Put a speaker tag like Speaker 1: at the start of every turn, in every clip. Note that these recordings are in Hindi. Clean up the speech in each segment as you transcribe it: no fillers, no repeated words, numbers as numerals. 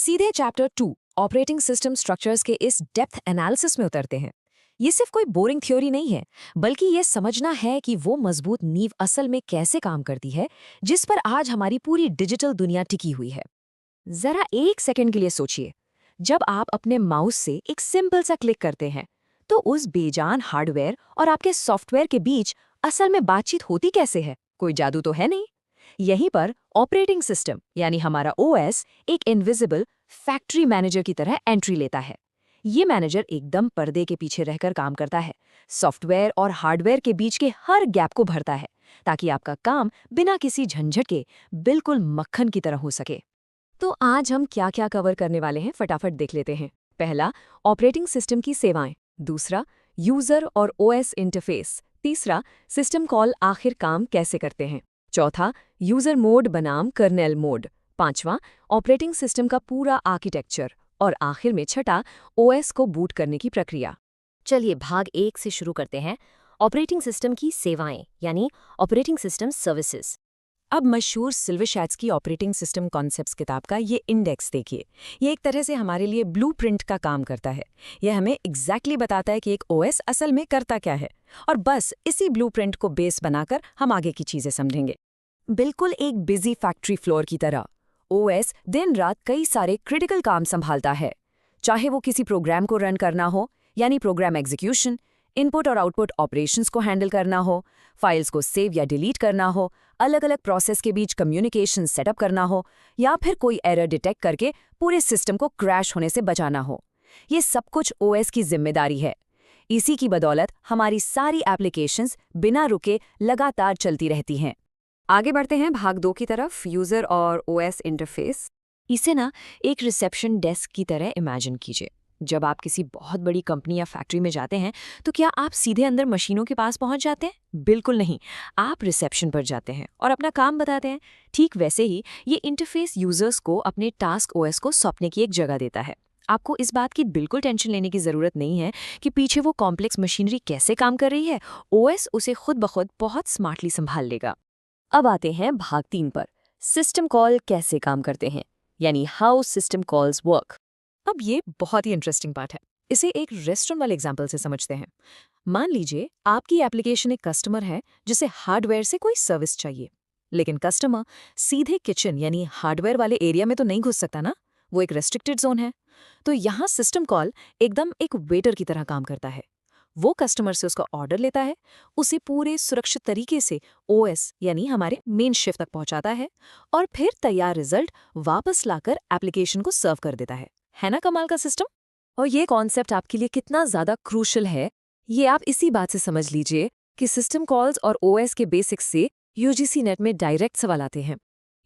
Speaker 1: सीधे चैप्टर 2 ऑपरेटिंग सिस्टम स्ट्रक्चर्स के इस डेप्थ एनालिसिस में उतरते हैं। ये सिर्फ कोई बोरिंग थ्योरी नहीं है, बल्कि ये समझना है कि वो मजबूत नींव असल में कैसे काम करती है, जिस पर आज हमारी पूरी डिजिटल दुनिया टिकी हुई है। जरा एक सेकंड के लिए सोचिए, जब आप अपने माउस से एक सिंपल सा क्लिक करते हैं, तो उस बेजान हार्डवेयर और आपके सॉफ्टवेयर के बीच असल में बातचीत होती कैसे है? कोई जादू तो है नहीं। यहीं पर ऑपरेटिंग सिस्टम यानी हमारा ओएस एक इनविजिबल फैक्ट्री मैनेजर की तरह एंट्री लेता है। ये मैनेजर एकदम पर्दे के पीछे रहकर काम करता है, सॉफ्टवेयर और हार्डवेयर के बीच के हर गैप को भरता है, ताकि आपका काम बिना किसी झंझट के बिल्कुल मक्खन की तरह हो सके। तो आज हम क्या क्या कवर करने वाले हैं, फटाफट देख लेते हैं। पहला, ऑपरेटिंग सिस्टम की सेवाएं। दूसरा, यूजर और ओएस इंटरफेस। तीसरा, सिस्टम कॉल आखिर काम कैसे करते हैं। चौथा, यूजर मोड बनाम कर्नेल मोड। पांचवा, ऑपरेटिंग सिस्टम का पूरा आर्किटेक्चर। और आखिर में छठा, ओएस को बूट करने की प्रक्रिया।
Speaker 2: चलिए भाग 1 से शुरू करते हैं। ऑपरेटिंग सिस्टम की सेवाएं यानी ऑपरेटिंग सिस्टम सर्विसेज।
Speaker 1: अब मशहूर सिल्वर शैट्स की ऑपरेटिंग सिस्टम कॉन्सेप्ट्स किताब का ये इंडेक्स देखिए। ये एक तरह से हमारे लिए ब्लूप्रिंट का काम करता है। यह हमें एग्जैक्टली बताता है कि एक ओएस असल में करता क्या है, और बस इसी ब्लूप्रिंट को बेस बनाकर हम आगे की चीजें समझेंगे। बिल्कुल एक बिजी फैक्ट्री फ्लोर की तरह ओएस दिन रात कई सारे क्रिटिकल काम संभालता है। चाहे वो किसी प्रोग्राम को रन करना हो, यानी प्रोग्राम एग्जीक्यूशन, इनपुट और आउटपुट ऑपरेशंस को हैंडल करना हो, फाइल्स को सेव या डिलीट करना हो, अलग अलग प्रोसेस के बीच कम्युनिकेशन सेटअप करना हो, या फिर कोई एरर डिटेक्ट करके पूरे सिस्टम को क्रैश होने से बचाना हो। ये सब कुछ ओएस की जिम्मेदारी है। इसी की बदौलत हमारी सारी एप्लीकेशंस बिना रुके लगातार चलती रहती हैं। आगे बढ़ते हैं भाग 2 की तरफ, यूजर और ओएस इंटरफेस। इसे ना एक रिसेप्शन डेस्क की तरह इमेजिन कीजिए। जब आप किसी बहुत बड़ी कंपनी या फैक्ट्री में जाते हैं, तो क्या आप सीधे अंदर मशीनों के पास पहुंच जाते हैं? बिल्कुल नहीं, आप रिसेप्शन पर जाते हैं और अपना काम बताते हैं। ठीक वैसे ही ये इंटरफेस यूजर्स को अपने टास्क ओएस को सौंपने की एक जगह देता है। आपको इस बात की बिल्कुल टेंशन लेने की जरूरत नहीं है कि पीछे वो कॉम्प्लेक्स मशीनरी कैसे काम कर रही है। ओएस उसे खुद ब खुद बहुत स्मार्टली संभाल लेगा। अब आते हैं भाग 3 पर, सिस्टम कॉल कैसे काम करते हैं, यानी हाउ सिस्टम कॉल्स वर्क। अब ये बहुत ही इंटरेस्टिंग पार्ट है। इसे एक रेस्टोरेंट वाले एग्जाम्पल से समझते हैं। मान लीजिए आपकी एप्लीकेशन एक कस्टमर है जिसे हार्डवेयर से कोई सर्विस चाहिए, लेकिन कस्टमर सीधे किचन यानी हार्डवेयर वाले एरिया में तो नहीं घुस सकता ना, वो एक रेस्ट्रिक्टेड जोन है। तो यहाँ सिस्टम कॉल एकदम एक वेटर की तरह काम करता है। वो कस्टमर से उसका ऑर्डर लेता है, उसे पूरे सुरक्षित तरीके से ओएस यानी हमारे मेन शिफ्ट तक पहुंचाता है, और फिर तैयार रिजल्ट वापस लाकर एप्लीकेशन को सर्व कर देता है ना कमाल का सिस्टम। और ये कॉन्सेप्ट आपके लिए कितना ज्यादा क्रूशल है, ये आप इसी बात से समझ लीजिए कि सिस्टम कॉल्स और ओएस के बेसिक्स से यूजीसी नेट में डायरेक्ट सवाल आते हैं।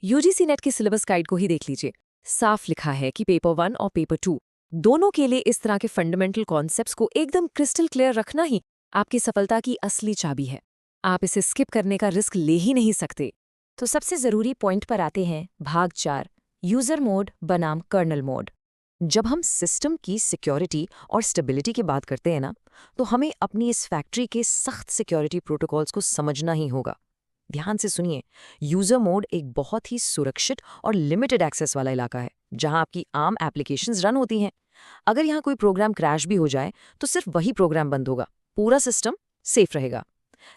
Speaker 1: यूजीसी नेट के सिलेबस गाइड को ही देख लीजिए। साफ लिखा है कि पेपर 1 और पेपर 2 दोनों के लिए इस तरह के फंडामेंटल कॉन्सेप्ट्स को एकदम क्रिस्टल क्लियर रखना ही आपकी सफलता की असली चाबी है। आप इसे स्किप करने का रिस्क ले ही नहीं सकते। तो सबसे जरूरी पॉइंट पर आते हैं, भाग 4, यूजर मोड बनाम कर्नल मोड। जब हम सिस्टम की सिक्योरिटी और स्टेबिलिटी की बात करते हैं ना, तो हमें अपनी इस फैक्ट्री के सख्त सिक्योरिटी प्रोटोकॉल्स को समझना ही होगा। ध्यान से सुनिए, यूजर मोड एक बहुत ही सुरक्षित और लिमिटेड एक्सेस वाला इलाका है, जहां आपकी आम एप्लीकेशंस रन होती हैं। अगर यहाँ कोई प्रोग्राम क्रैश भी हो जाए, तो सिर्फ वही प्रोग्राम बंद होगा, पूरा सिस्टम सेफ रहेगा।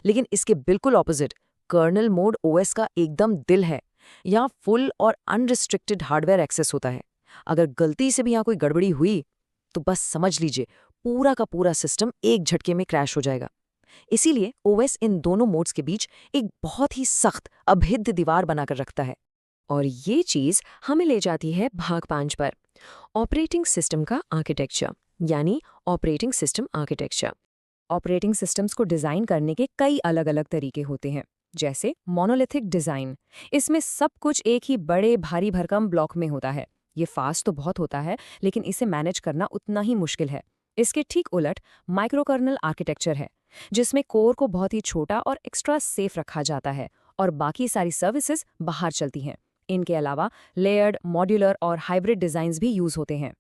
Speaker 1: लेकिन इसके बिल्कुल ऑपोजिट, कर्नल मोड ओएस का एकदम दिल है। यहाँ फुल और अनरिस्ट्रिक्टेड हार्डवेयर एक्सेस होता है। अगर गलती से भी यहाँ कोई गड़बड़ी हुई, तो बस समझ लीजिए पूरा का पूरा सिस्टम एक झटके में क्रैश हो जाएगा। इसीलिए ओएस इन दोनों मोड्स के बीच एक बहुत ही सख्त अभेद्य दीवार बनाकर रखता है। और ये चीज हमें ले जाती है भाग 5 पर, ऑपरेटिंग सिस्टम का आर्किटेक्चर, यानी operating system architecture. Operating systems को डिजाइन करने के कई अलग अलग तरीके होते हैं, जैसे मोनोलिथिक डिजाइन। इसमें सब कुछ एक ही बड़े भारी भरकम ब्लॉक में होता है। ये फास्ट तो बहुत होता है, लेकिन इसे मैनेज करना उतना ही मुश्किल है। इसके ठीक उलट माइक्रोकर्नल आर्किटेक्चर है, जिसमें कोर को बहुत ही छोटा और एक्स्ट्रा सेफ रखा जाता है, और बाकी सारी सर्विसेज बाहर चलती हैं। इनके अलावा लेयर्ड, मॉड्यूलर और हाइब्रिड डिजाइन्स भी यूज होते हैं।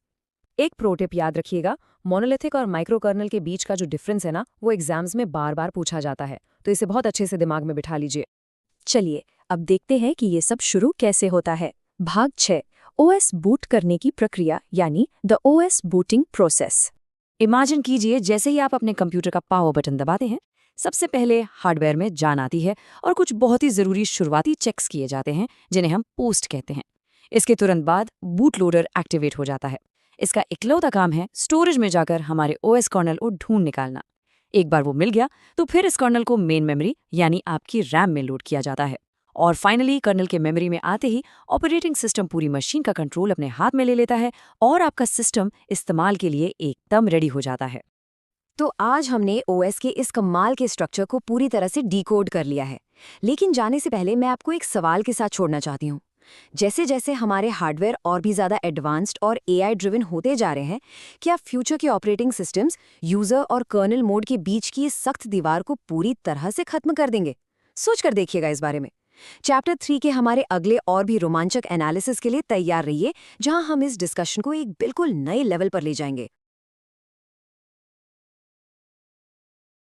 Speaker 1: एक प्रो टिप याद रखिएगा, मोनोलिथिक और माइक्रोकर्नल के बीच का जो डिफरेंस है ना, वो एग्जाम्स में बार बार पूछा जाता है, तो इसे बहुत अच्छे से दिमाग में बिठा लीजिए। चलिए अब देखते हैं कि ये सब शुरू कैसे होता है। भाग 6, ओएस बूट करने की प्रक्रिया यानी the OS booting process. Imagine कीजिए जैसे ही आप अपने कंप्यूटर का पावर बटन दबाते हैं, सबसे पहले हार्डवेयर में जान आती है और कुछ बहुत ही ज़रूरी शुरुआती चेक्स किए जाते हैं जिन्हें हम पोस्ट कहते हैं। इसके तुरंत बाद बूट लोडर एक्टिवेट हो जाता है। इसका इकलौता काम है स्टोरेज में जाकर हमारे ओएस कर्नल को ढूंढ निकालना। एक बार वो मिल गया तो फिर इस कर्नल को मेन मेमोरी यानी आपकी रैम में लोड किया जाता है और फाइनली कर्नल के मेमोरी में आते ही ऑपरेटिंग सिस्टम पूरी मशीन का कंट्रोल अपने हाथ में ले लेता है और आपका सिस्टम इस्तेमाल के लिए एकदम रेडी हो जाता है।
Speaker 2: तो आज हमने ओएस के इस कमाल के स्ट्रक्चर को पूरी तरह से डिकोड कर लिया है। लेकिन जाने से पहले मैं आपको एक सवाल के साथ छोड़ना चाहती हूँ। जैसे जैसे हमारे हार्डवेयर और भी ज़्यादा एडवांस्ड और एआई ड्रिवन होते जा रहे हैं, क्या फ्यूचर के ऑपरेटिंग सिस्टम्स यूज़र और कर्नल मोड के बीच की इस सख्त दीवार को पूरी तरह से खत्म कर देंगे? सोच कर देखिएगा इस बारे में। चैप्टर 3 के हमारे अगले और भी रोमांचक एनालिसिस के लिए तैयार रहिए, जहां हम इस डिस्कशन को एक बिल्कुल नए लेवल पर ले जाएंगे।